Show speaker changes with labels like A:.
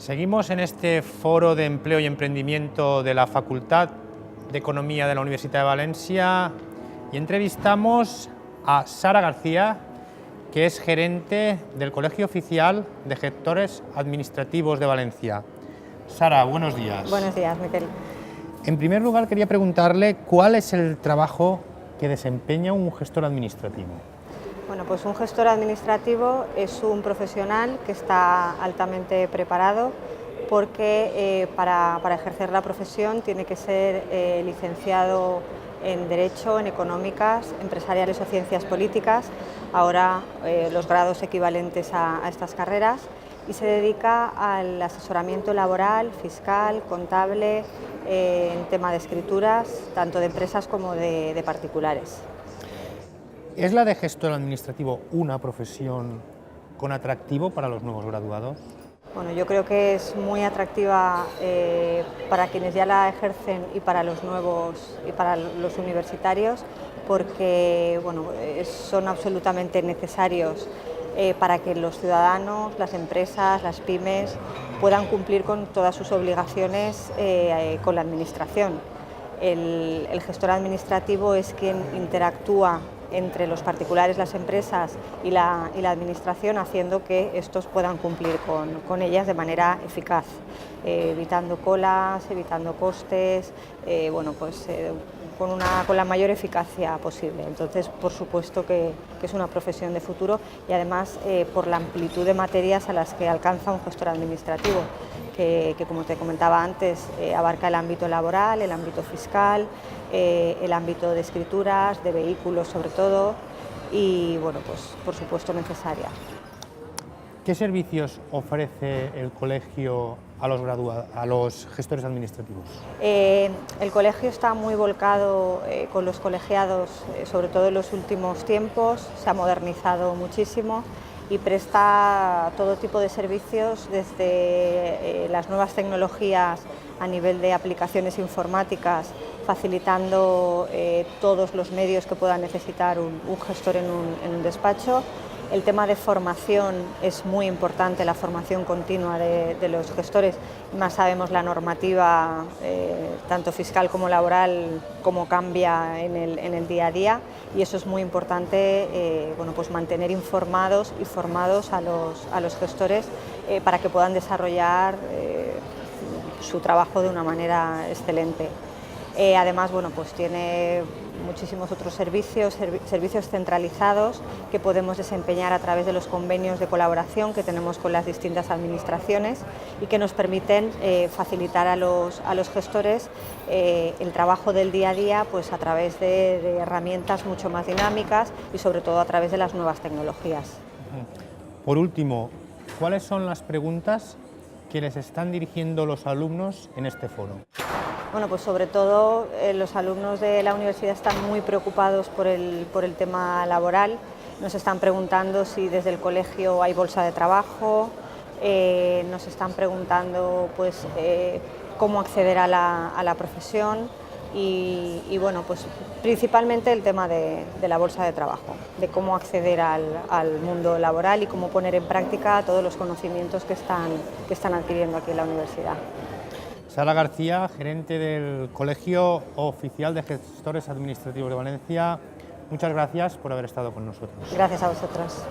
A: Seguimos en este foro de empleo y emprendimiento de la Facultad de Economía de la Universidad de Valencia y entrevistamos a Sara García, que es gerente del Colegio Oficial de Gestores Administrativos de Valencia. Sara, buenos días.
B: Buenos días, Miquel.
A: En primer lugar, quería preguntarle cuál es el trabajo que desempeña un gestor administrativo.
B: Bueno, pues un gestor administrativo es un profesional que está altamente preparado porque para ejercer la profesión tiene que ser licenciado en Derecho, en Económicas, Empresariales o Ciencias Políticas, ahora los grados equivalentes a estas carreras, y se dedica al asesoramiento laboral, fiscal, contable, en tema de escrituras, tanto de empresas como de particulares.
A: ¿Es la de gestor administrativo una profesión con atractivo para los nuevos graduados?
B: Bueno, yo creo que es muy atractiva para quienes ya la ejercen y para los nuevos y para los universitarios, porque bueno, son absolutamente necesarios para que los ciudadanos, las empresas, las pymes puedan cumplir con todas sus obligaciones con la administración. El gestor administrativo es quien interactúa entre los particulares, las empresas y la administración, haciendo que estos puedan cumplir con ellas de manera eficaz, evitando colas, evitando costes, con la mayor eficacia posible. Entonces, por supuesto que es una profesión de futuro y además por la amplitud de materias a las que alcanza un gestor administrativo, que como te comentaba antes, abarca el ámbito laboral, el ámbito fiscal, el ámbito de escrituras, de vehículos sobre todo, y bueno, pues por supuesto necesaria.
A: ¿Qué servicios ofrece el colegio a los gestores administrativos?
B: El colegio está muy volcado con los colegiados, sobre todo en los últimos tiempos, se ha modernizado muchísimo y presta todo tipo de servicios, desde las nuevas tecnologías a nivel de aplicaciones informáticas, facilitando todos los medios que pueda necesitar un gestor en un despacho. El tema de formación es muy importante, la formación continua de los gestores, más sabemos la normativa, tanto fiscal como laboral, cómo cambia en el día a día, y eso es muy importante, pues mantener informados y formados a los gestores para que puedan desarrollar su trabajo de una manera excelente. Además, pues tiene muchísimos otros servicios centralizados que podemos desempeñar a través de los convenios de colaboración que tenemos con las distintas administraciones y que nos permiten facilitar a los gestores el trabajo del día a día, pues a través de herramientas mucho más dinámicas y sobre todo a través de las nuevas tecnologías.
A: Por último, ¿cuáles son las preguntas que les están dirigiendo los alumnos en este foro?
B: Bueno, pues sobre todo los alumnos de la universidad están muy preocupados por el tema laboral. Nos están preguntando si desde el colegio hay bolsa de trabajo, nos están preguntando pues, cómo acceder a la profesión y bueno, pues principalmente el tema de la bolsa de trabajo, de cómo acceder al mundo laboral y cómo poner en práctica todos los conocimientos que están adquiriendo aquí en la universidad.
A: Sara García, gerente del Colegio Oficial de Gestores Administrativos de Valencia, muchas gracias por haber estado con nosotros.
B: Gracias a vosotros.